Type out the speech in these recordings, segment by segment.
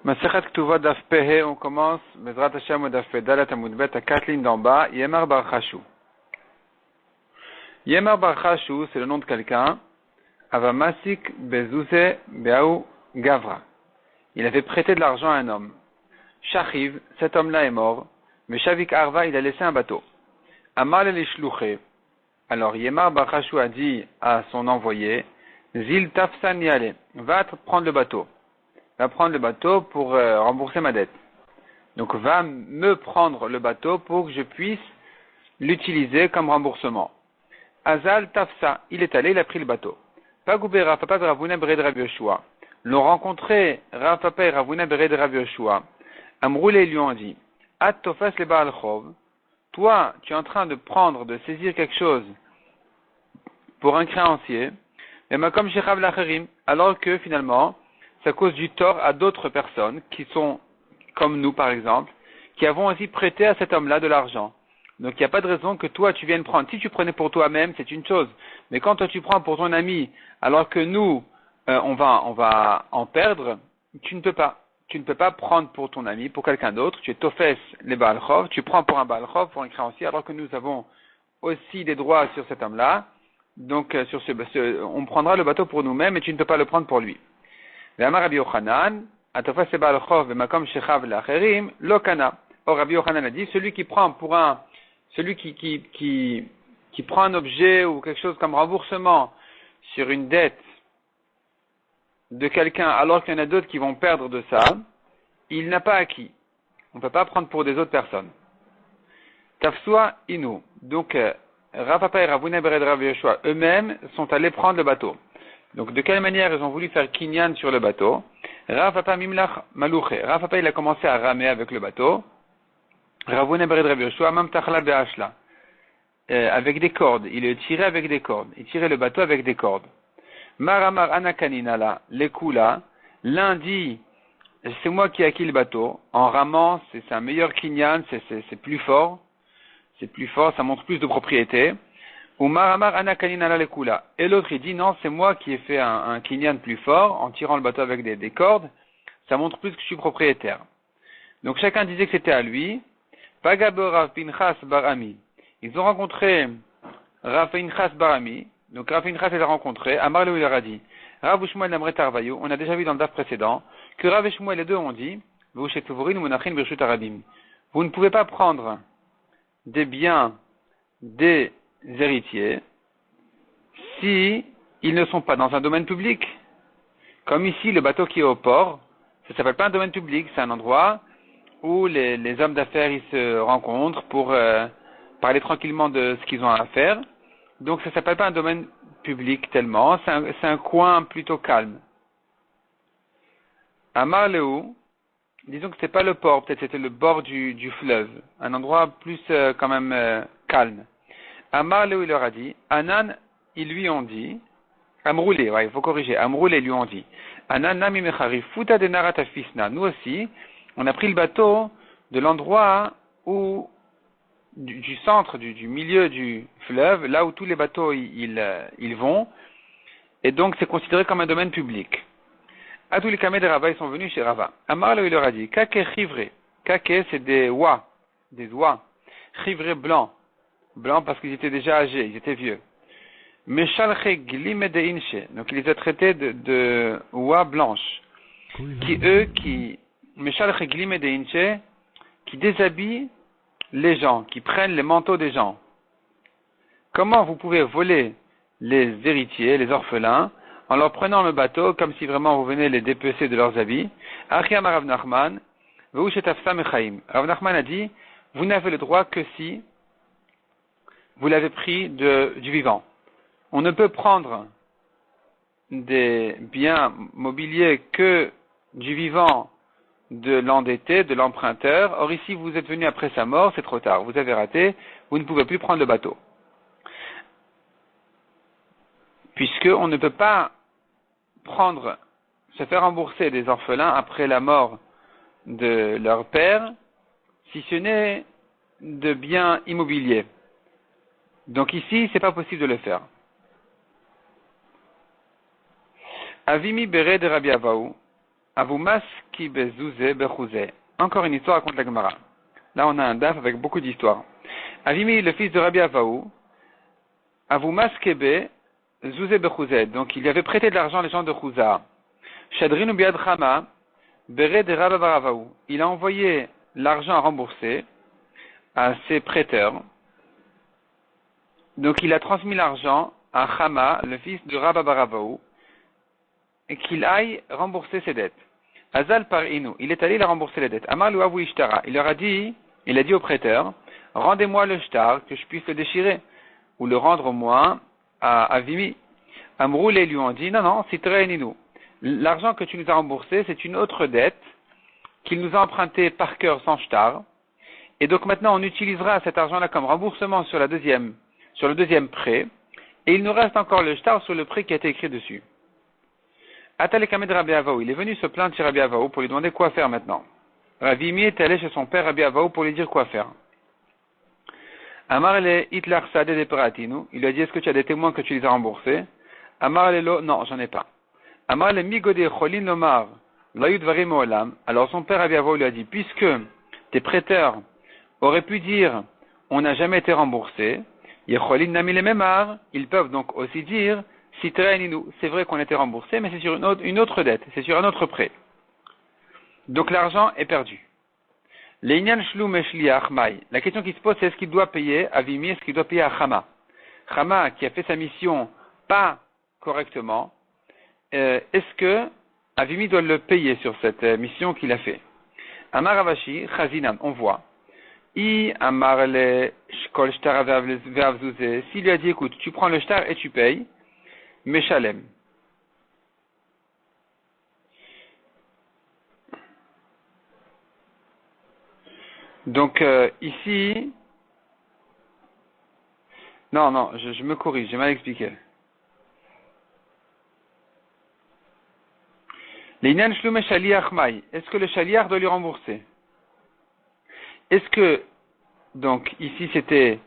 Masechet Ketuvot Daf Pehe, on commence, Bezrat Hashem ou Daf Pedalet Amud Bet, à 4 lignes d'en bas, Yemar Bar Chashou. Yemar Bar Chashou, c'est le nom de quelqu'un, Avamasik Bezouze Beaou Gavra. Il avait prêté de l'argent à un homme. Shachiv, cet homme-là est mort, mais Shavik Arva, il a laissé un bateau. Amal el Ishlouché. Alors Yemar Bar Chashou a dit à son envoyé, Zil Tafsan Yale, va prendre le bateau. Va prendre le bateau pour rembourser ma dette. Donc va me prendre le bateau pour que je puisse l'utiliser comme remboursement. Azal Tafsa, il est allé, il a pris le bateau. Pagoubé Rafapa Ravuna Bered Rav Yoshua. L'ont rencontré Rafapa et Ravuna Bered Rav Yoshua. Amroulé lui ont dit, At Tofas le Baal Chov. Toi, tu es en train de saisir quelque chose pour un créancier. Mais Makom Shechav Lacherim, alors que finalement, ça cause du tort à d'autres personnes qui sont comme nous par exemple, qui avons aussi prêté à cet homme-là de l'argent. Donc il n'y a pas de raison que toi tu viennes prendre. Si tu prenais pour toi-même, c'est une chose. Mais quand toi tu prends pour ton ami, alors que nous, on va en perdre, tu ne peux pas. Tu ne peux pas prendre pour ton ami, pour quelqu'un d'autre. Tu es tofes les Baal Chov, tu prends pour un Baal Chov, pour un créancier, alors que nous avons aussi des droits sur cet homme-là. Donc on prendra le bateau pour nous-mêmes et tu ne peux pas le prendre pour lui. Or Rabbi Yochanan a dit, celui qui prend qui prend un objet ou quelque chose comme remboursement sur une dette de quelqu'un alors qu'il y en a d'autres qui vont perdre de ça, il n'a pas acquis. On ne peut pas prendre pour des autres personnes. Tafsua Inu. Donc, Rav Papa et Ravuna Bered Rav Yoshua eux-mêmes sont allés prendre le bateau. Donc, de quelle manière ils ont voulu faire kinyan sur le bateau? Rav Papa Mimlach Malouche. Rav Papa il a commencé à ramer avec le bateau. Ravuna Bered Rav Yoshua Mam Tachla Be'ashla. Avec des cordes. Il le tirait avec des cordes. Il tirait le bateau avec des cordes. Maramar Anakaninala Lekula. L'un dit, c'est moi qui ai acquis le bateau. En ramant, c'est un meilleur kinyan, c'est plus fort. C'est plus fort, ça montre plus de propriété. Ou Maramar Anakaninala Lekula. Et l'autre il dit, non, c'est moi qui ai fait un kinyan plus fort, en tirant le bateau avec des cordes. Ça montre plus que je suis propriétaire. Donc chacun disait que c'était à lui. Pagabo Rav Pinchas Barami. Ils ont rencontré Rav Pinchas Barami. Donc Rav Pinchas les a rencontrés. Amar le leur a dit, Rav Shmuel Namre Tarvayo, on a déjà vu dans le daf précédent, que Rav et Shmuel les deux ont dit, vous ne pouvez pas prendre des biens des héritiers si ils ne sont pas dans un domaine public. Comme ici, le bateau qui est au port, ça s'appelle pas un domaine public, c'est un endroit où les hommes d'affaires ils se rencontrent pour parler tranquillement de ce qu'ils ont à faire. Donc ça s'appelle pas un domaine public tellement, c'est un coin plutôt calme. À Marleou, disons que c'est pas le port, peut-être c'était le bord du fleuve, un endroit plus quand même calme. À Marleou il leur a dit, Anan, ils lui ont dit, Amroulé, il faut corriger, Amroulé lui ont dit, Anan nami mechari futa de naratafisna. Nous aussi, on a pris le bateau de l'endroit où du centre, du milieu du fleuve, là où tous les bateaux ils vont, et donc c'est considéré comme un domaine public. À tous les camés de Rava, ils sont venus chez Rava. Amar il leur a dit, kake chivre. Kake, c'est des oies. Chivre blanc parce qu'ils étaient déjà âgés, ils étaient vieux. Meshalche glime de inche. Donc il les a traités de oies blanches. Meshalche glime de inche, qui déshabillent les gens, qui prennent les manteaux des gens. Comment vous pouvez voler les héritiers, les orphelins, en leur prenant le bateau, comme si vraiment vous venez les dépecer de leurs habits? Achiyam Rav Nachman, Rav Nachman a dit, vous n'avez le droit que si vous l'avez pris du vivant. On ne peut prendre des biens mobiliers que du vivant de l'endetté, de l'emprunteur. Or ici, vous êtes venu après sa mort, c'est trop tard. Vous avez raté, vous ne pouvez plus prendre le bateau. Puisqu'on ne peut pas se faire rembourser des orphelins après la mort de leur père, si ce n'est de biens immobiliers. Donc ici, c'est pas possible de le faire. Avimi Beret de Rabbi Avaou. Avumas ki bezouze bechouze. Encore une histoire raconte la Gemara. Là, on a un daf avec beaucoup d'histoires. Avimi, le fils de Rabbi Avaou, Avumas kebe zouze bechouze. Donc, il avait prêté de l'argent aux gens de Chouza. Shadrinu biad chama, bere de Rabbi Avaou. Il a envoyé l'argent à rembourser à ses prêteurs. Donc, il a transmis l'argent à Chama, le fils de Rabbi Avaou, et qu'il aille rembourser ses dettes. Azal par Inu, il est allé la rembourser les dettes. Amar lu avu ishtara, il a dit au prêteur, rendez-moi le shtar, que je puisse le déchirer, ou le rendre au moins à Avimi. Amrou les lui ont dit, non, sitre ninu. L'argent que tu nous as remboursé, c'est une autre dette qu'il nous a emprunté par cœur sans shtar. Et donc maintenant, on utilisera cet argent-là comme remboursement sur le deuxième prêt, et il nous reste encore le shtar sur le prêt qui a été écrit dessus. Atalekamed Rabbi Avaou, il est venu se plaindre chez Rabbi Avaou pour lui demander quoi faire maintenant. Ravimi est allé chez son père Rabbi Avaou pour lui dire quoi faire. Amar le Hitler Sade de Peratinu, il lui a dit est-ce que tu as des témoins que tu les as remboursés? Amar le lo, non, j'en ai pas. Amar le Migode Cholin Lomar, Layud Varim Olam, alors son père Rabbi Avaou lui a dit puisque tes prêteurs auraient pu dire on n'a jamais été remboursé, Yecholin Nami le Memar, ils peuvent donc aussi dire c'est vrai qu'on a été remboursé, mais c'est sur une autre dette, c'est sur un autre prêt. Donc l'argent est perdu. La question qui se pose, c'est est-ce qu'il doit payer à Avimi, est-ce qu'il doit payer à Chama? Chama, qui a fait sa mission pas correctement, est-ce que Avimi doit le payer sur cette mission qu'il a fait? Amar Avashi, Chazinan, on voit. Amar le Shkol Shtar Ve'avzuze, s'il lui a dit écoute, tu prends le shtar et tu payes, Meshalem. Donc ici, non, je me corrige, j'ai mal expliqué. L'inyan shlume shaliach mai. Est-ce que le shaliach doit lui rembourser? Est-ce que, donc ici c'était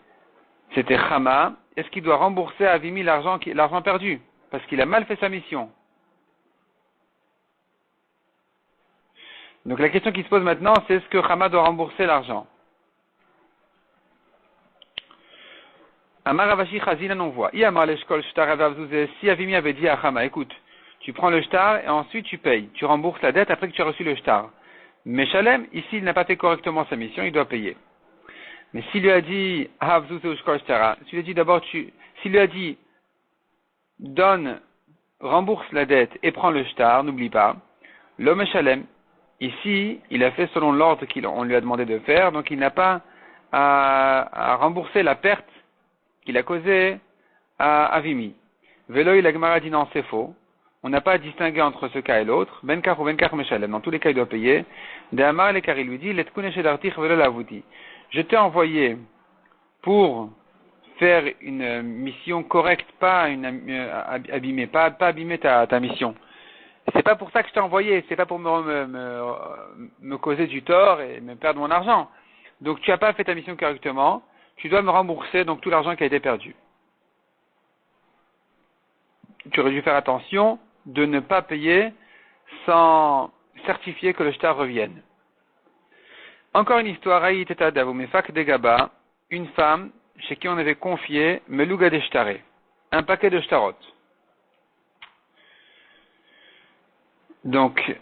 Chama, est-ce qu'il doit rembourser à Avimi l'argent perdu? Parce qu'il a mal fait sa mission. Donc la question qui se pose maintenant, c'est est-ce que Chama doit rembourser l'argent? Amar Avashi Chazinan, on voit. Si Avimi avait dit à Chama, écoute, tu prends le shtar et ensuite tu payes. Tu rembourses la dette après que tu as reçu le shtar. Mais Shalem, ici, il n'a pas fait correctement sa mission, il doit payer. Mais s'il lui a dit, s'il lui a dit d'abord, s'il lui a dit, rembourse la dette et prends le shtar, n'oublie pas, l'homme Shalem, ici, il a fait selon l'ordre qu'on lui a demandé de faire, donc il n'a pas à rembourser la perte qu'il a causée à Avimi. Velo il a Gemara dit non, c'est faux. On n'a pas à distinguer entre ce cas et l'autre. Benkar ou Benkar Meshalem. Dans tous les cas, il doit payer. De Amar le car il lui dit, je t'ai envoyé pour faire une mission correcte, pas abîmer, pas abîmer ta mission. C'est pas pour ça que je t'ai envoyé, c'est pas pour me causer du tort et me perdre mon argent. Donc tu n'as pas fait ta mission correctement, tu dois me rembourser donc tout l'argent qui a été perdu. Tu aurais dû faire attention de ne pas payer sans certifier que le shtar revienne. Encore une histoire, une femme chez qui on avait confié Meluga de Shtare, un paquet de shtarot. Donc,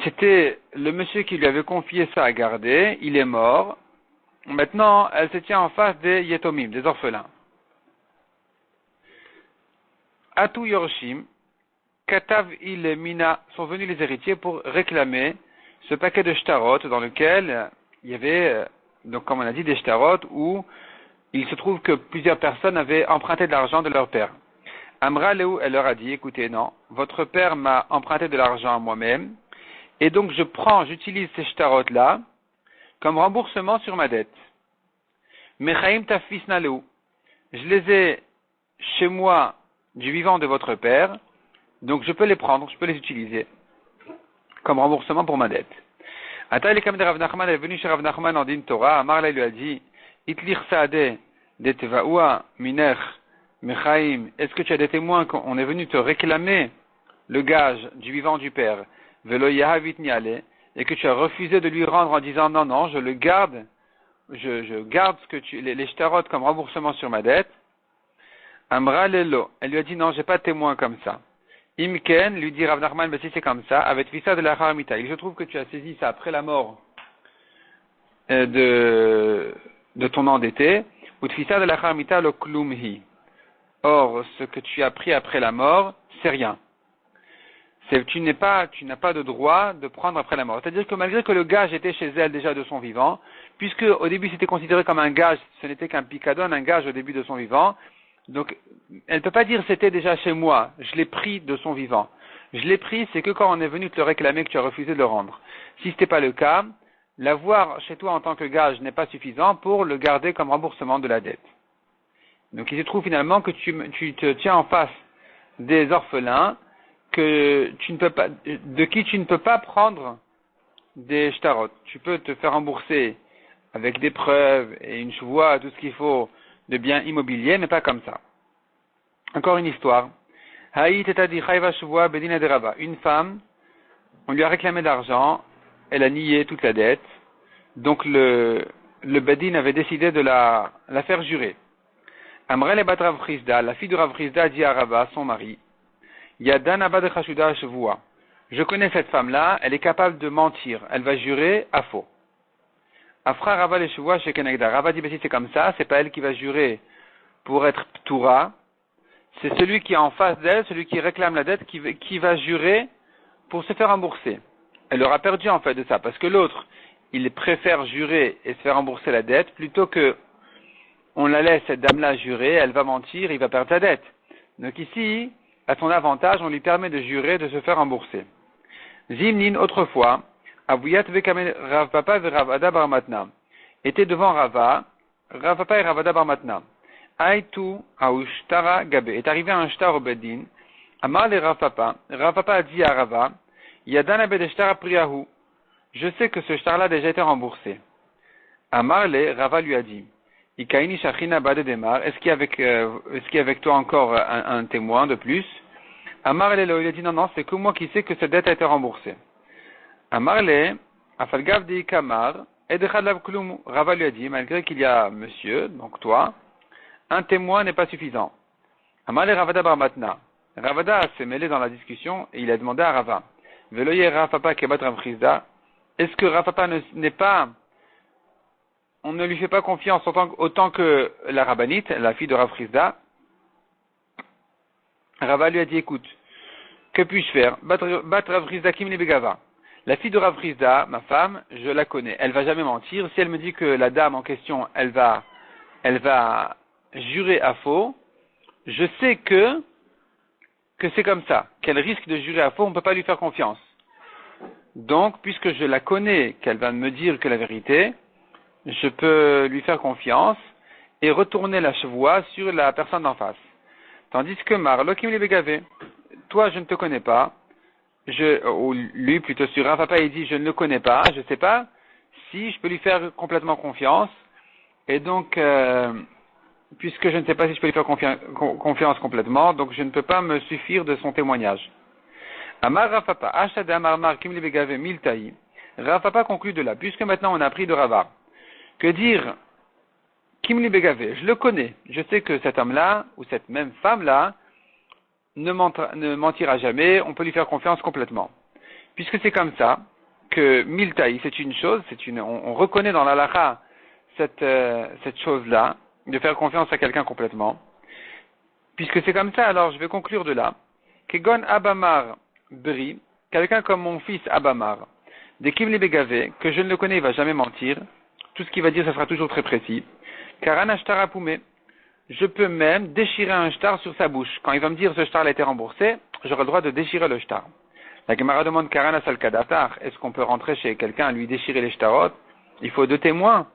c'était le monsieur qui lui avait confié ça à garder, il est mort. Maintenant, elle se tient en face des yetomim, des orphelins. Atu Yorshim, Katav il Mina, sont venus les héritiers pour réclamer ce paquet de shtarot dans lequel il y avait, donc comme on a dit, des shtarot où il se trouve que plusieurs personnes avaient emprunté de l'argent de leur père. Amra Léou, elle leur a dit, écoutez, non, votre père m'a emprunté de l'argent à moi-même, et donc j'utilise ces shtarot-là comme remboursement sur ma dette. Mechaim tafisna Léou, je les ai chez moi du vivant de votre père, donc je peux les prendre, je peux les utiliser comme remboursement pour ma dette. Atay Kamed Rav Nachman est venu chez Rav Nachman en din Torah, Amarla lui a dit, Itlir Saade de Tevaoua Minech Mechaim, est-ce que tu as des témoins qu'on est venu te réclamer le gage du vivant du père, velo yahavit niale, et que tu as refusé de lui rendre en disant non, non, je le garde, je garde les shtarot comme remboursement sur ma dette. Amra lelo, elle lui a dit non, j'ai pas de témoin comme ça. Imken, lui dit Rav Nachman, si c'est comme ça, avec Vissa de la Haramita. Il se trouve que tu as saisi ça après la mort de ton endetté, ou Vissa de la Haramita le klumhi. Or, ce que tu as pris après la mort, c'est rien. Tu n'as pas de droit de prendre après la mort. C'est-à-dire que malgré que le gage était chez elle déjà de son vivant, puisque au début c'était considéré comme un gage, ce n'était qu'un picadon, un gage au début de son vivant, donc elle ne peut pas dire c'était déjà chez moi, je l'ai pris de son vivant. Je l'ai pris, c'est que quand on est venu te le réclamer que tu as refusé de le rendre. Si ce n'était pas le cas, l'avoir chez toi en tant que gage n'est pas suffisant pour le garder comme remboursement de la dette. Donc il se trouve finalement que tu te tiens en face des orphelins de qui tu ne peux pas prendre des shtarot. Tu peux te faire rembourser avec des preuves et une chevoie, tout ce qu'il faut de biens immobiliers, mais pas comme ça. Encore une histoire. Une femme, on lui a réclamé de l'argent, elle a nié toute la dette, donc le Bedin avait décidé de la faire jurer. Amrele bat Rav Chizda, la fille de Rav Chizda dit à Rava, son mari, Yadan abad chashuda shevua. Je connais cette femme-là, elle est capable de mentir, elle va jurer à faux. Afra Rava le shevua chez Kenegda. Rava dit, si c'est comme ça, c'est pas elle qui va jurer pour être ptoura, c'est celui qui est en face d'elle, celui qui réclame la dette, qui va jurer pour se faire rembourser. Elle aura perdu en fait de ça, parce que l'autre, il préfère jurer et se faire rembourser la dette, plutôt que on la laisse, cette dame-là, jurer, elle va mentir, il va perdre sa dette. Donc ici, à son avantage, on lui permet de jurer, de se faire rembourser. Zimnin, autrefois, Avuyat vekame Rav Papa ve Rav Ada bar Matna, était devant Rav Papa et Rav Ada bar Matna. Aïtou Aushtara Gabe, est arrivé un shtar au Bedin, Amar le Rav Papa a dit à Rava, Yadan abed shtara priyahu, je sais que ce shtar-là a déjà été remboursé. Amar le Rava lui a dit, Ikaini Shachina Bade Demar, est-ce qu'il y a avec toi encore un témoin de plus? Amar le, il a dit non, c'est que moi qui sais que cette dette a été remboursée. Amar le, Afalgav de Ikamar, Edechadlav Klum, Rava lui a dit, malgré qu'il y a monsieur, donc toi, un témoin n'est pas suffisant. Amar le Ravada bar Matna. Ravada s'est mêlé dans la discussion et il a demandé à Rava, Veloye Rav Papa Kebat Rav Chizda, est-ce que Rav Papa n'est pas, on ne lui fait pas confiance autant que la rabbinite, la fille de Rav Chizda? Rava lui a dit, écoute, que puis-je faire? Bat Rav Chizda Kim Begava. La fille de Rav Chizda, ma femme, je la connais. Elle va jamais mentir. Si elle me dit que la dame en question, elle va jurer à faux, je sais que c'est comme ça, qu'elle risque de jurer à faux, on ne peut pas lui faire confiance. Donc, puisque je la connais, qu'elle va me dire que la vérité, je peux lui faire confiance et retourner la chevoie sur la personne d'en face. Tandis que Marlokim les Bégavé, toi je ne te connais pas, ou lui plutôt sur un papa il dit je ne le connais pas, je ne sais pas si je peux lui faire complètement confiance, et donc puisque je ne sais pas si je peux lui faire confiance complètement, donc je ne peux pas me suffire de son témoignage. Amar Rafapa, Ashad Amar Mar Kim Lebegave Miltaï, Rafapa conclut de là, puisque maintenant on a appris de Rava. Que dire Kim Lebegave, je le connais, je sais que cet homme-là, ou cette même femme-là, ne mentira jamais, on peut lui faire confiance complètement. Puisque c'est comme ça, que Miltaï, c'est une chose, on reconnaît dans l'halakha cette chose-là, de faire confiance à quelqu'un complètement. Puisque c'est comme ça, alors je vais conclure de là. Kegon Abamar Bri, quelqu'un comme mon fils Abamar, de Kim Lebegave, que je ne le connais, il va jamais mentir. Tout ce qu'il va dire, ça sera toujours très précis. Karan Ashtara Poumé, je peux même déchirer un shtar sur sa bouche. Quand il va me dire ce shtar a été remboursé, j'aurai le droit de déchirer le shtar. La Gemara demande Karan Asalkadatar, est-ce qu'on peut rentrer chez quelqu'un, lui déchirer les shtarot? Il faut 2 témoins.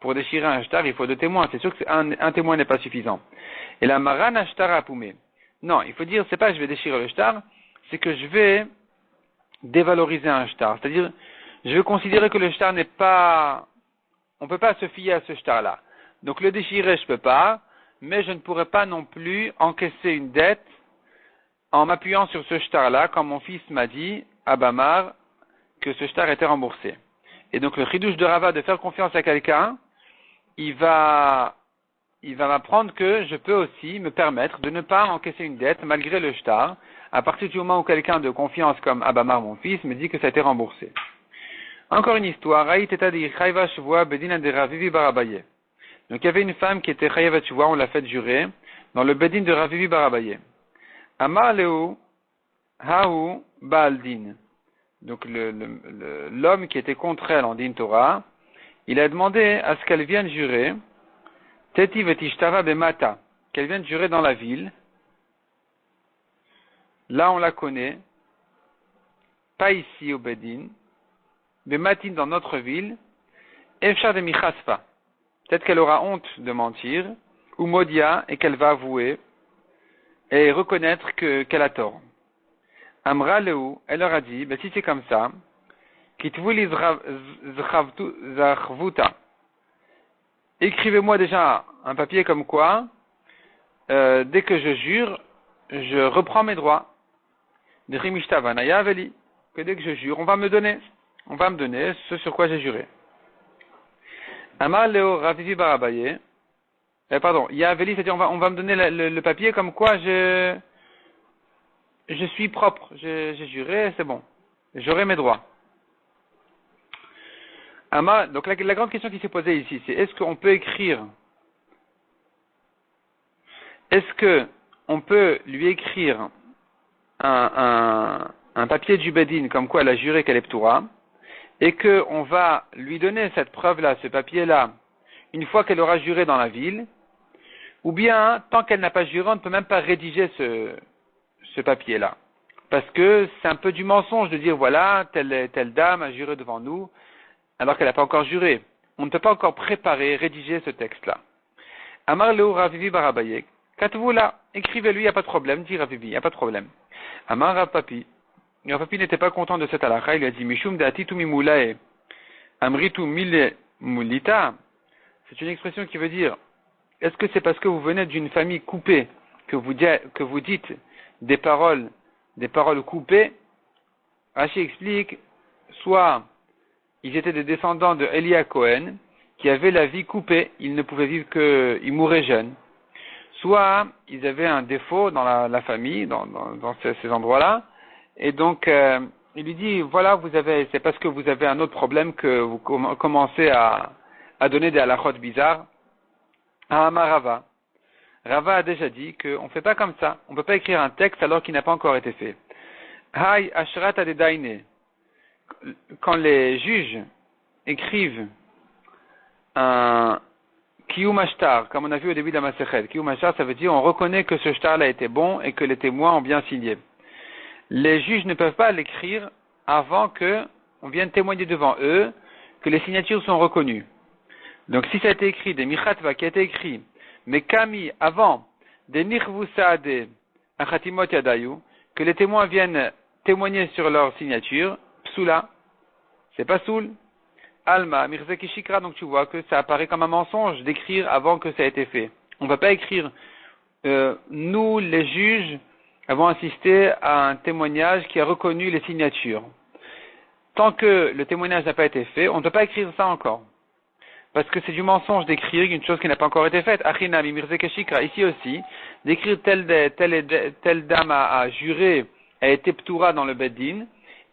Pour déchirer un shtar, il faut 2 témoins. C'est sûr que un témoin n'est pas suffisant. Et la Maran Ashtara Poumé. Non, il faut dire, c'est pas je vais déchirer le shtar, c'est que je vais dévaloriser un shtar. C'est-à-dire, je vais considérer que le shtar n'est pas, on peut pas se fier à ce shtar-là. Donc le déchirer, je peux pas, mais je ne pourrais pas non plus encaisser une dette en m'appuyant sur ce shtar-là, comme mon fils m'a dit, Abamar que ce shtar était remboursé. Et donc le chidouche de Rava de faire confiance à quelqu'un, il va m'apprendre que je peux aussi me permettre de ne pas encaisser une dette malgré le shtar, à partir du moment où quelqu'un de confiance comme Abamar, mon fils, me dit que ça a été remboursé. Encore une histoire. Donc il y avait une femme qui était Chayva Shuvua, on l'a fait jurer, dans le bedin de Ravivi Barabaye. Amar Leu Hahu Baal Din. Donc l'homme qui était contre elle en Din Torah, il a demandé à ce qu'elle vienne jurer, Teti Vetishtava Bemata, qu'elle vienne jurer dans la ville. Là on la connaît, pas ici au bedin. Bematin dans notre ville, Efshar de Michasfa. Peut-être qu'elle aura honte de mentir, ou Modia, et qu'elle va avouer, et reconnaître qu'elle a tort. Amra Leu, elle leur a dit, si c'est comme ça, Kitvuli Zachvuta. Écrivez-moi déjà un papier comme quoi, dès que je jure, je reprends mes droits. De Rimishtavana Veli, que dès que je jure, on va me donner ce sur quoi j'ai juré. Amar Leo Ravivi Barabaye, Yaveli, c'est-à-dire on va me donner le papier comme quoi je suis propre, j'ai juré, c'est bon, j'aurai mes droits. Donc la grande question qui s'est posée ici, c'est est-ce qu'on peut lui écrire un papier du Bedin comme quoi elle a juré qu'elle est Ptoura, et qu'on va lui donner cette preuve-là, ce papier-là, une fois qu'elle aura juré dans la ville, ou bien, tant qu'elle n'a pas juré, on ne peut même pas rédiger ce papier-là. Parce que c'est un peu du mensonge de dire, voilà, telle dame a juré devant nous, alors qu'elle n'a pas encore juré. On ne peut pas encore rédiger ce texte-là. Amar Leu Ravivi Barabaye, Katvou là, écrivez-lui, il n'y a pas de problème, dit Ravivi, il n'y a pas de problème. Amar Rapapi, Rav Papi n'était pas content de cette halakha, il a dit Mishum da'atitu mimulae amritu mile mulita. C'est une expression qui veut dire est-ce que c'est parce que vous venez d'une famille coupée que vous dites des paroles coupées? Rashi explique soit ils étaient des descendants de Elia Cohen qui avaient la vie coupée, ils ne pouvaient vivre ils mouraient jeunes. Soit ils avaient un défaut dans la famille, dans ces endroits-là. Et donc, il lui dit, voilà, c'est parce que vous avez un autre problème que vous commencez à donner des halachot bizarres. Rava a déjà dit qu'on ne fait pas comme ça. On ne peut pas écrire un texte alors qu'il n'a pas encore été fait. Hay ashrat adedaine. Quand les juges écrivent un kiyum ashtar, comme on a vu au début de la Masechet, kiyum ashtar, ça veut dire on reconnaît que ce shtar-là était bon et que les témoins ont bien signé. Les juges ne peuvent pas l'écrire avant qu'on vienne témoigner devant eux que les signatures sont reconnues. Donc si ça a été écrit, des michatva qui a été écrit, mais kami avant, des nirvusaade achatimot yadayu, que les témoins viennent témoigner sur leur signature, psula, c'est pas soul. Alma, mirzeki shikra, donc tu vois que ça apparaît comme un mensonge d'écrire avant que ça a été fait. On ne va pas écrire, nous les juges, avons assisté à un témoignage qui a reconnu les signatures. Tant que le témoignage n'a pas été fait, on ne peut pas écrire ça encore. Parce que c'est du mensonge d'écrire une chose qui n'a pas encore été faite. Achina, mirzekeshikra, ici aussi, d'écrire telle dame a juré, a été ptoura dans le beddin,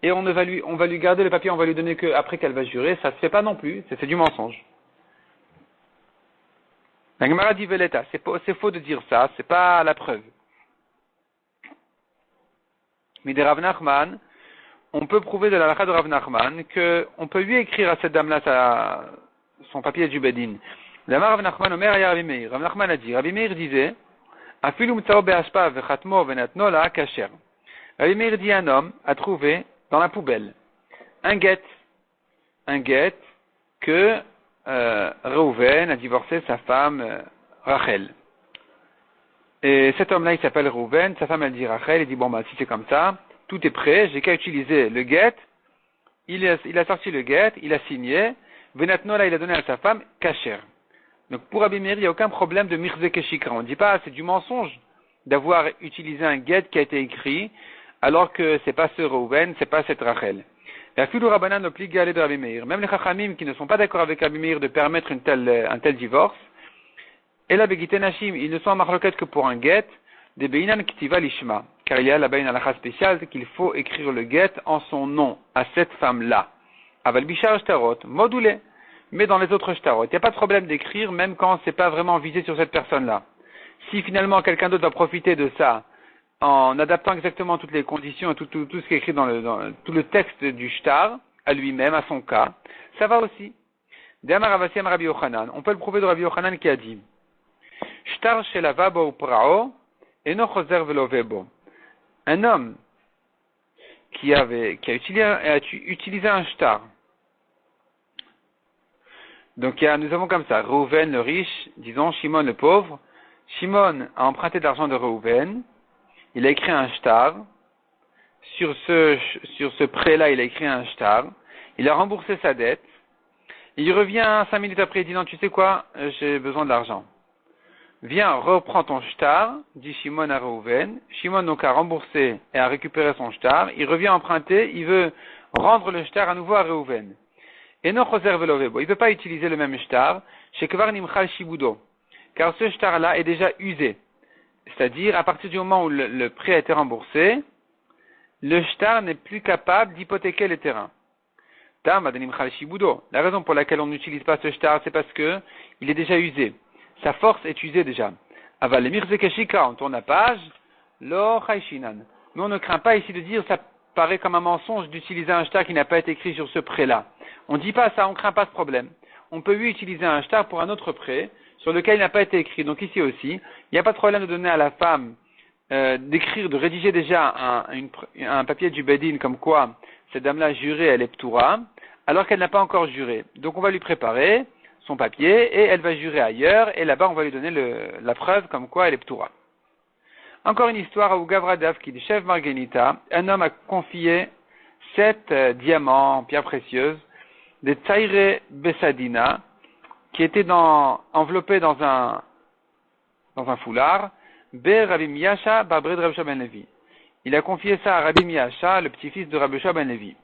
et on va lui garder le papier, on va lui donner que après qu'elle va jurer, ça se fait pas non plus, c'est du mensonge. La Gemara dit Veleta, c'est faux de dire ça, c'est pas la preuve. Mais de Rav Nachman, on peut prouver de la halakha de Rav Nachman qu'on peut lui écrire à cette dame-là son papier du Bedin. Rav Nachman Omer aya Rabbi Meir. Rav Nachman a dit, Rabbi Meir disait, Afilu mtsao be'ashpa vechatmo venatno la kasher. Rabbi Meir dit un homme a trouvé dans la poubelle un guet que Reuven a divorcé sa femme Rachel. Et cet homme-là, il s'appelle Reuven, sa femme, elle dit Rachel, il dit, si c'est comme ça, tout est prêt, j'ai qu'à utiliser le guet, il a sorti le guet, il a signé, Venatno, là, il a donné à sa femme, Kacher. Donc, pour Rabbi Meir, il n'y a aucun problème de Mirze Keshikra. On ne dit pas, c'est du mensonge d'avoir utilisé un guet qui a été écrit alors que c'est pas ce Reuven, c'est pas cette Rachel. La Filou Rabbanan l'oblige à aller de Rabbi Meir. Même les Chachamim qui ne sont pas d'accord avec Rabbi Meir de permettre un tel divorce, et la Begite Nashim, ils ne sont en marloquette que pour un get, des Beinan Ktiva Lishma. Car il y a là-bas une halakha spéciale qu'il faut écrire le get en son nom à cette femme-là. Aval Bishar Shtarot, modulé. Mais dans les autres shtarot, il n'y a pas de problème d'écrire, même quand c'est pas vraiment visé sur cette personne-là. Si finalement quelqu'un d'autre va profiter de ça, en adaptant exactement toutes les conditions et tout ce qui est écrit dans tout le texte du shtar, à lui-même, à son cas, ça va aussi. Rabbi Yochanan, on peut le prouver de Rabbi Yochanan qui a dit, shtar shelava bo prao, eno choser velo vebo. Un homme qui a utilisé un shtar. Donc nous avons comme ça, Reuven le riche, disons Shimon le pauvre. Shimon a emprunté de l'argent de Reuven, il a écrit un shtar. Sur ce prêt-là, il a écrit un shtar. Il a remboursé sa dette. Il revient 5 minutes après, il dit non, tu sais quoi, j'ai besoin de l'argent. Viens, reprends ton shtar, dit Shimon à Reuven. Shimon donc a remboursé et a récupéré son shtar. Il revient emprunter, il veut rendre le shtar à nouveau à Reuven. Et non choser velo vebo. Il ne peut pas utiliser le même shtar chez Kvar Nimchal Shibudo. Car ce shtar-là est déjà usé. C'est-à-dire, à partir du moment où le prêt a été remboursé, le shtar n'est plus capable d'hypothéquer le terrain. La raison pour laquelle on n'utilise pas ce shtar, c'est parce que il est déjà usé. Sa force est usée déjà. Aval le mirzekeshika, on tourne la page, lo chayshinan. Mais on ne craint pas ici de dire, ça paraît comme un mensonge d'utiliser un shtar qui n'a pas été écrit sur ce prêt-là. On ne dit pas ça, on ne craint pas ce problème. On peut lui utiliser un shtar pour un autre prêt, sur lequel il n'a pas été écrit. Donc ici aussi, il n'y a pas de problème de donner à la femme, d'écrire, de rédiger déjà un papier du Bedin, comme quoi cette dame-là jurée, elle est ptoura, alors qu'elle n'a pas encore juré. Donc on va lui préparer son papier, et elle va jurer ailleurs, et là-bas on va lui donner la preuve comme quoi elle est ptoura. Encore une histoire à Ugavradaf, qui dit chef Margenita, un homme a confié 7 diamants, pierres précieuses, des Tsaire Bessadina, qui étaient enveloppés dans un foulard, Be Rabbi Miyasha Babred Rabbi Ben Levi. Il a confié ça à Rabbi Miyasha, le petit-fils de Rabbi Ben Levi.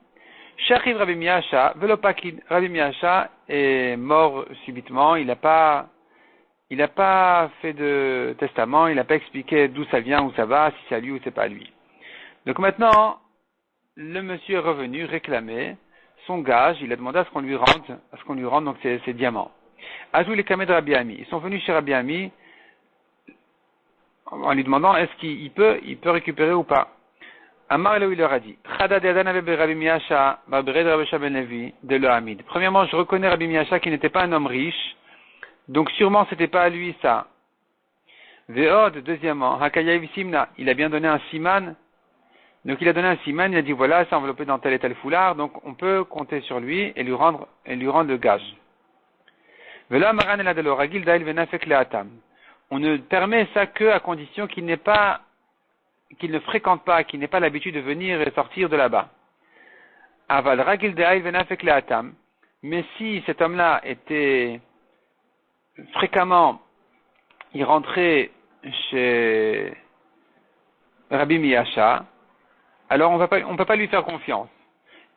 Shachiv Rabbi Miyasha, Velopakid, Rabbi Miyasha est mort subitement, il n'a pas fait de testament, il n'a pas expliqué d'où ça vient, où ça va, si c'est à lui ou c'est pas à lui. Donc maintenant, le monsieur est revenu réclamer son gage, il a demandé à ce qu'on lui rende donc ses diamants. Azou les kameh de Rabbi Ami. Ils sont venus chez Rabbi Ami en lui demandant est-ce qu'il peut récupérer ou pas. Amar il leur a dit premièrement, je reconnais Rabbi Miyasha qui n'était pas un homme riche, donc sûrement c'était pas à lui ça. Ve'od, deuxièmement, Hakayav Simna, il a bien donné un siman. Donc il a donné un siman, il a dit voilà, c'est enveloppé dans tel et tel foulard, donc on peut compter sur lui et lui rendre le gage. On ne permet ça que à condition qu'il ne fréquente pas, qu'il n'ait pas l'habitude de venir et sortir de là-bas. Mais si cet homme-là était fréquemment, il rentrait chez Rabbi Miyasha, alors on peut pas lui faire confiance.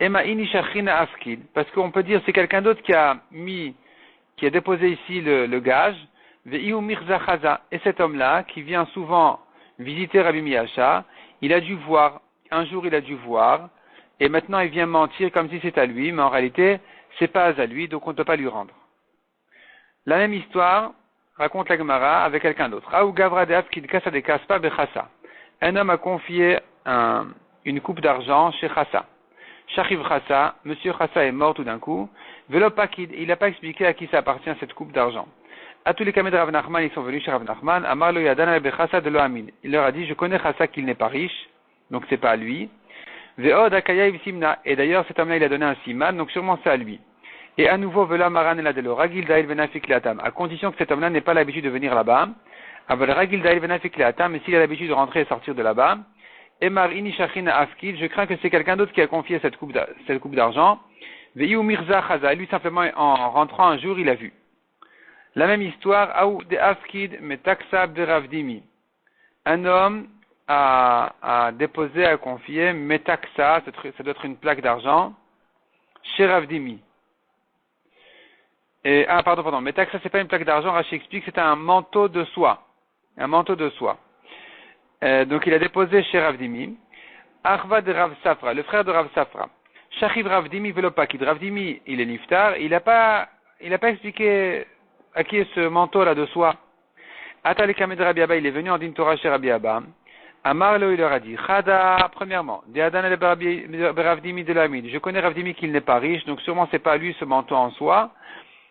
Parce qu'on peut dire c'est quelqu'un d'autre qui a déposé ici le gage, et cet homme-là, qui vient souvent visiter Rabbi Miyasha, un jour il a dû voir, et maintenant il vient mentir comme si c'est à lui, mais en réalité, c'est pas à lui, donc on ne peut pas lui rendre. La même histoire raconte la Gemara avec quelqu'un d'autre. Un homme a confié une coupe d'argent chez Chassa. Shachiv Chassa, monsieur Chassa est mort tout d'un coup. Velopakid, il n'a pas expliqué à qui ça appartient cette coupe d'argent. À tous les camés de Rav Nachman, ils sont venus chez Rav Nachman. Amar lo yadana be Chassa de lo amin. Il leur a dit, je connais Chassa qu'il n'est pas riche, donc c'est pas à lui. Ve'od akayav simna. Et d'ailleurs, cet homme-là, il a donné un siman, donc sûrement c'est à lui. Et à nouveau, vela maran el adelo, ragil da'il venafik leatam. À condition que cet homme-là n'ait pas l'habitude de venir là-bas. Aval ragil da'il venafik leatam, mais s'il a l'habitude de rentrer et sortir de là-bas. Emar inishachin afkid, je crains que c'est quelqu'un d'autre qui a confié cette coupe d'argent. Ve'iu mirza chaza, lui simplement en rentrant un jour, il a vu. La même histoire, aou de afkid metaksab de ravdimi. Un homme à déposer, à confier Metaxa, ça doit être une plaque d'argent, chez Rav Dimi. Pardon, Metaxa c'est pas une plaque d'argent, Rashi explique, c'est un manteau de soie. Un manteau de soie. Donc il a déposé chez Rav Dimi. Arva de Rav Safra, le frère de Rav Safra. Shachiv Rav Dimi velopakid. Rav Dimi, il est niftar, il n'a pas expliqué à qui est ce manteau-là de soie. Atal Kamed Rabbi Abba, il est venu en din Torah chez Rabbi Abba. Amar il leur a dit, Chada, premièrement, de Adan Rav Dimi de l'Amid. Je connais Rav Dimi qu'il n'est pas riche, donc sûrement c'est pas lui ce manteau en soie.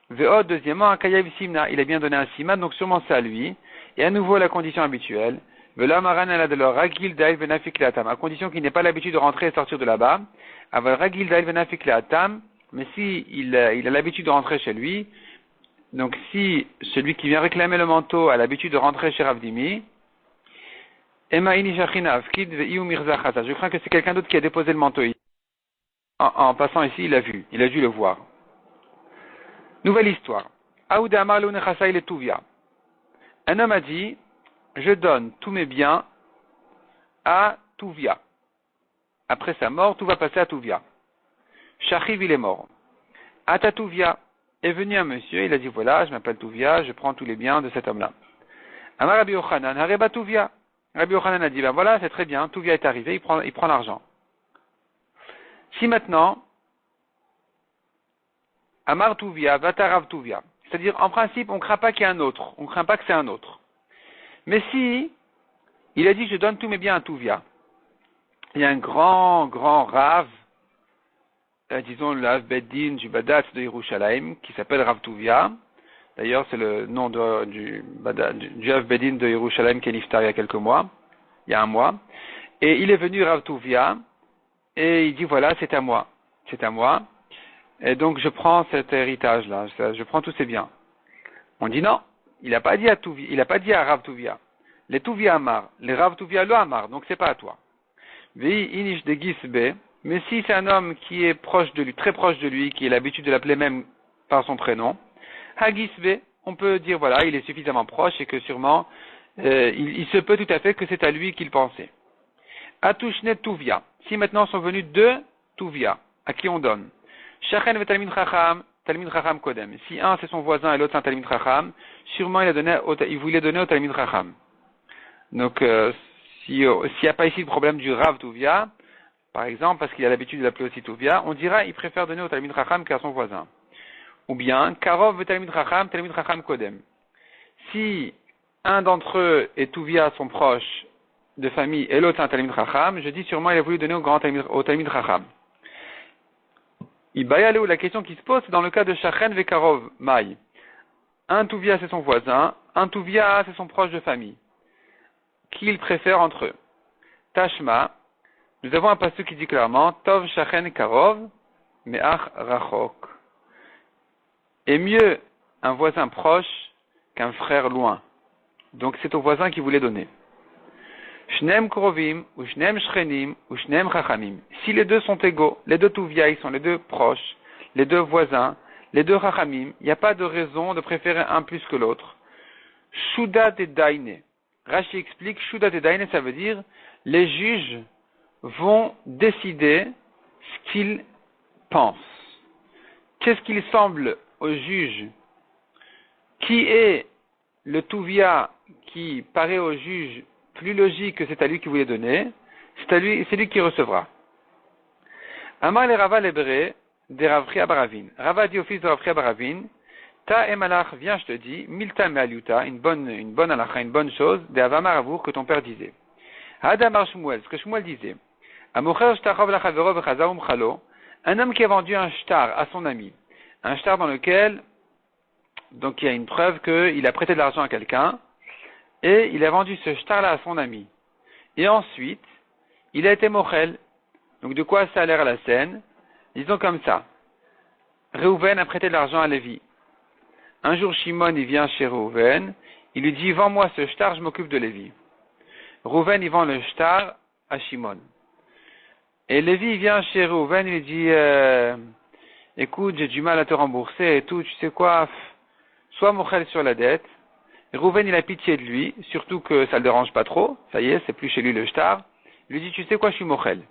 Ve'od, deuxièmement, Akayav Simna, il a bien donné un siman, donc sûrement c'est à lui. Et à nouveau la condition habituelle. Ve'la maran ala de leur Ragil Dail Venafik Leatam, à condition qu'il n'ait pas l'habitude de rentrer et sortir de là-bas. Aval Ragil Dail Venafik Leatam, mais si il a l'habitude de rentrer chez lui, donc si celui qui vient réclamer le manteau a l'habitude de rentrer chez Rav Dimi, je crains que c'est quelqu'un d'autre qui a déposé le manteau ici. En passant ici, il a dû le voir. Nouvelle histoire. Un homme a dit, je donne tous mes biens à Touvia. Après sa mort, tout va passer à Touvia. Shachiv, il est mort. Ata Touvia est venu un monsieur, il a dit, voilà, je m'appelle Touvia, je prends tous les biens de cet homme-là. Amar Rabbi Yochanan, Hareba Touvia. Rabbi Yochanan a dit, ben voilà, c'est très bien, Touvia est arrivé, il prend l'argent. Si maintenant, Amar Touvia, Vatarav Touvia, c'est-à-dire, en principe, on ne craint pas qu'il y ait un autre, on ne craint pas que c'est un autre. Mais si, il a dit, je donne tous mes biens à Touvia, il y a un grand Rav, disons le Rav Beddin du Badat de Yerushalayim, qui s'appelle Rav Touvia. D'ailleurs, c'est le nom du Rav Beddin de Yerushalayim qui est niftar il y a quelques mois, il y a un mois. Et il est venu Rav Touvia, et il dit, voilà, c'est à moi. Et donc, je prends cet héritage-là, je prends tous ces biens. On dit non, il n'a pas dit à Touvia, il n'a pas dit à Rav Touvia. Les Touvia Amar, les Rav Touvia lo Amar, donc c'est pas à toi. Vi inish de Gisbe, mais si c'est un homme qui est proche de lui, très proche de lui, qui a l'habitude de l'appeler même par son prénom, Hagisbe, on peut dire voilà, il est suffisamment proche et que sûrement, il se peut tout à fait que c'est à lui qu'il pensait. Atushne Touvia, si maintenant sont venus deux Touvia, à qui on donne. Shachen ve Talmid Chacham Kodem. Si un c'est son voisin et l'autre c'est un Talmid Chacham, sûrement il voulait donner au Talmid Chacham. Donc, s'il n'y a pas ici le problème du Rav Touvia, par exemple, parce qu'il a l'habitude de l'appeler aussi Touvia, on dira il préfère donner au Talmid Chacham qu'à son voisin. Ou bien, Karov ve Talmid Chacham Kodem. Si un d'entre eux et Touvia sont proches de famille et l'autre c'est un Talmid Chacham, je dis sûrement il a voulu donner au Talmid Chacham. Ibayalou, la question qui se pose, c'est dans le cas de Shachen ve Karov Maï. Un Touvia c'est son voisin, un Touvia c'est son proche de famille. Qui il préfère entre eux? Tashma, nous avons un passage qui dit clairement, Tov Shachen Karov, Me'ach Rachok. Et mieux un voisin proche qu'un frère loin. Donc c'est au voisin qui voulait donner. Shneem Krovim, ou Shneem Shchenim, ou Shneem Chachamim. Si les deux sont égaux, les deux Touvia, ils sont les deux proches, les deux voisins, les deux Chachamim, il n'y a pas de raison de préférer un plus que l'autre. Shuda de Daine. Rashi explique, Shuda de Daine, ça veut dire, les juges vont décider ce qu'ils pensent. Qu'est-ce qu'il semble aux juges? Qui est le Touvia qui paraît au juge plus logique que c'est à lui qui voulait donner? C'est lui qui recevra. Amar le Rava Lebre de Ravri Abaravin. Rava dit au fils de Ravri Abaravin, Ta emalach, viens, je te dis, milta me'aluta, une bonne halacha, une bonne chose, de avamar avour que ton père disait. Hadamar Shmuel, ce que Shmuel disait. Amocher shtachov lachavero v'chazaum chalo, un homme qui a vendu un shtar à son ami. Un shtar dans lequel, donc il y a une preuve qu'il a prêté de l'argent à quelqu'un, et il a vendu ce shtar-là à son ami. Et ensuite, il a été mochel. Donc de quoi ça a l'air à la scène? Disons comme ça. Reuven a prêté de l'argent à Lévi. Un jour, Shimon, il vient chez Reuven, il lui dit, vends-moi ce shtar, je m'occupe de Lévi. Reuven, il vend le shtar à Shimon. Et Lévi, il vient chez Reuven, il lui dit, écoute, j'ai du mal à te rembourser et tout, tu sais quoi, sois mochel sur la dette, Rouven, il a pitié de lui, surtout que ça le dérange pas trop. Ça y est, c'est plus chez lui le shtar. Il lui dit, tu sais quoi, je suis mochel.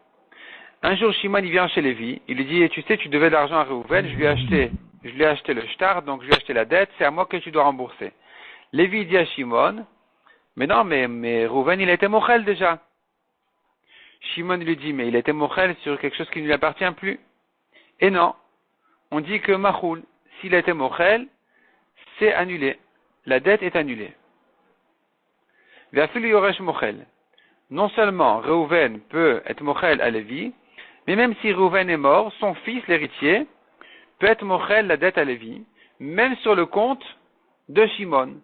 Un jour, Shimon, il vient chez Lévi. Il lui dit, tu sais, tu devais de l'argent à Rouven, je lui ai acheté le shtar, donc je lui ai acheté la dette, c'est à moi que tu dois rembourser. Lévi dit à Shimon, mais non, mais Rouven, il était mochel déjà. Shimon lui dit, mais il était mochel sur quelque chose qui ne lui appartient plus. Et non, on dit que Machoul, s'il était mochel, c'est annulé. La dette est annulée. Ve'afilu yoresh mochel. Non seulement Reuven peut être mochel à Lévi, mais même si Reuven est mort, son fils, l'héritier, peut être mochel la dette à Lévi, même sur le compte de Shimon.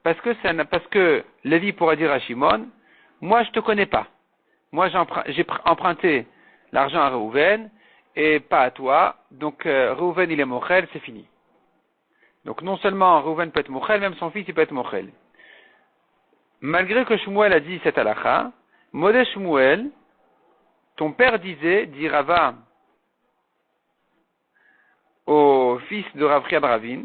Parce que Lévi pourra dire à Shimon, moi je te connais pas. Moi j'ai emprunté l'argent à Reuven et pas à toi, donc Reuven il est mochel, c'est fini. Donc non seulement Reuven peut être mochel, même son fils il peut être mochel. Malgré que Shmuel a dit cette halakha, Modé Shmuel, ton père dit Rava au fils de Rav Chia bar Ravin,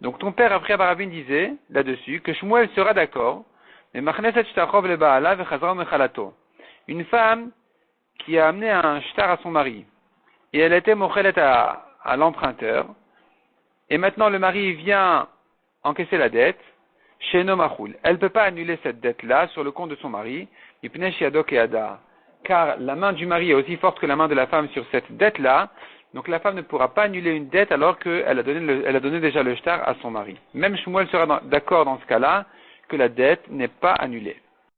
donc ton père Rav Chia bar Ravin disait là-dessus que Shmuel sera d'accord, mais Machneset Shtachov le Baala vechazra mechalato. Une femme qui a amené un shtar à son mari, et elle était mochelet à l'emprunteur, et maintenant le mari vient encaisser la dette, chez Nomachoul. Elle ne peut pas annuler cette dette-là sur le compte de son mari, car la main du mari est aussi forte que la main de la femme sur cette dette-là, donc la femme ne pourra pas annuler une dette alors qu'elle a donné déjà le shtar à son mari. Même Shmuel sera d'accord dans ce cas-là que la dette n'est pas annulée.